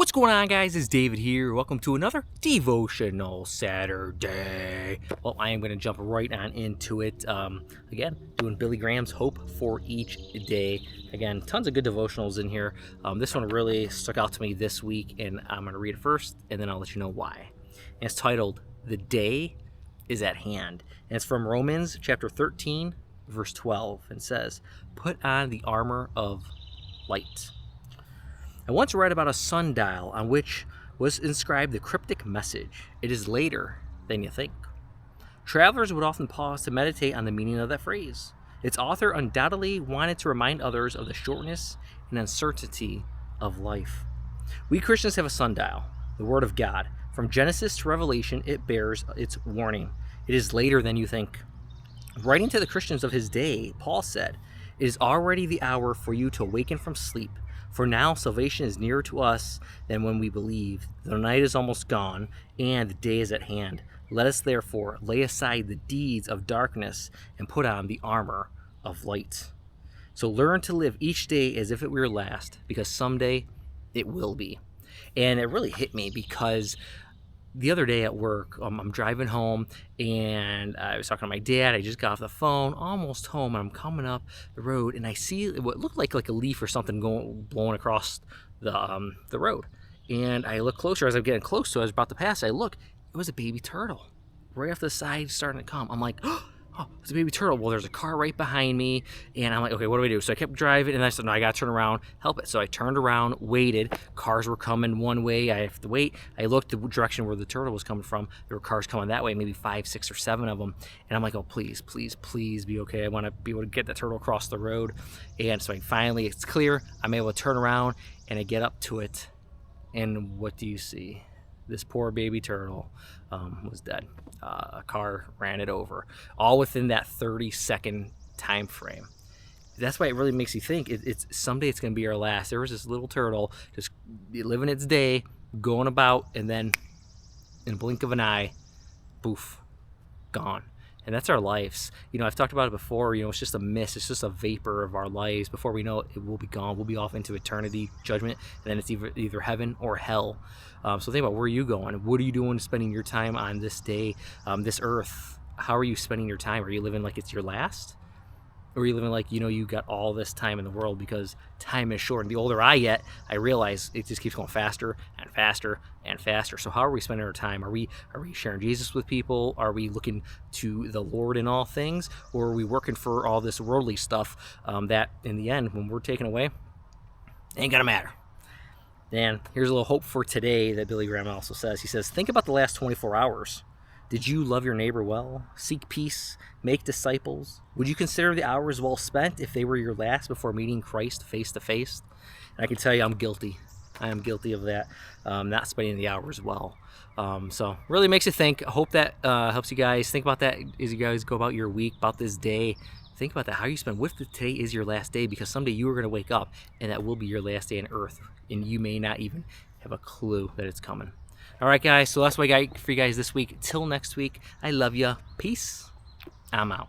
What's going on, guys? It's David here. Welcome to another Devotional Saturday. Well, I am going to jump right on into it. Again, doing Billy Graham's Hope for Each Day. Again, tons of good devotionals in here. This one really stuck out to me this week, and I'm going to read it first, and then I'll let you know why. And it's titled, "The Day is at Hand." And it's from Romans chapter 13, verse 12, and says, "Put on the armor of light." I once read about a sundial on which was inscribed the cryptic message, "It is later than you think." Travelers would often pause to meditate on the meaning of that phrase. Its author undoubtedly wanted to remind others of the shortness and uncertainty of life. We Christians have a sundial, the Word of God. From Genesis to Revelation, it bears its warning. It is later than you think. Writing to the Christians of his day, Paul said, "It is already the hour for you to awaken from sleep. For now, salvation is nearer to us than when we believed. The night is almost gone, and the day is at hand. Let us therefore lay aside the deeds of darkness and put on the armor of light." So learn to live each day as if it were your last, because someday it will be. And it really hit me because the other day at work, I'm driving home, and I was talking to my dad. I just got off the phone, almost home, and I'm coming up the road, and I see what looked like a leaf or something blowing across the road. And I look closer. As I'm getting close to it, I was about to pass, I look, it was a baby turtle right off the side starting to come. I'm like, oh, it's a baby turtle. Well, there's a car right behind me, and I'm like, okay, what do I do? So I kept driving, and I said, no, I got to turn around, help it. So I turned around, waited. Cars were coming one way. I have to wait. I looked the direction where the turtle was coming from. There were cars coming that way, maybe 5, 6, or 7 of them. And I'm like, oh, please, please, please be okay. I want to be able to get that turtle across the road. And so finally, it's clear. I'm able to turn around, and I get up to it. And what do you see? This poor baby turtle was dead. A car ran it over, all within that 30-second time frame. That's why it really makes you think it's someday it's going to be our last. There was this little turtle just living its day, going about, and then in a blink of an eye, poof, gone. And that's our lives. I've talked about it before. It's just a mist. It's just a vapor of our lives. Before we know it, it will be gone. We'll be off into eternity, judgment, and then it's either heaven or hell. So think about, where are you going? What are you doing spending your time on this day, this earth? How are you spending your time? Are you living like it's your last? Or are you living like, you got all this time in the world? Because time is short. And the older I get, I realize it just keeps going faster and faster and faster. So how are we spending our time? Are we sharing Jesus with people? Are we looking to the Lord in all things? Or are we working for all this worldly stuff that in the end, when we're taken away, ain't gonna matter? And here's a little hope for today that Billy Graham also says. He says, think about the last 24 hours. Did you love your neighbor well? Seek peace? Make disciples? Would you consider the hours well spent if they were your last before meeting Christ face to face? And I can tell you, I'm guilty. I am guilty of that, not spending the hours well. So really makes you think. I hope that helps you guys think about that as you guys go about your week, about this day. Think about that, how you spend. What if today is your last day? Because someday you are going to wake up, and that will be your last day on earth, and you may not even have a clue that it's coming. All right, guys, so that's what I got for you guys this week. Till next week, I love you. Peace. I'm out.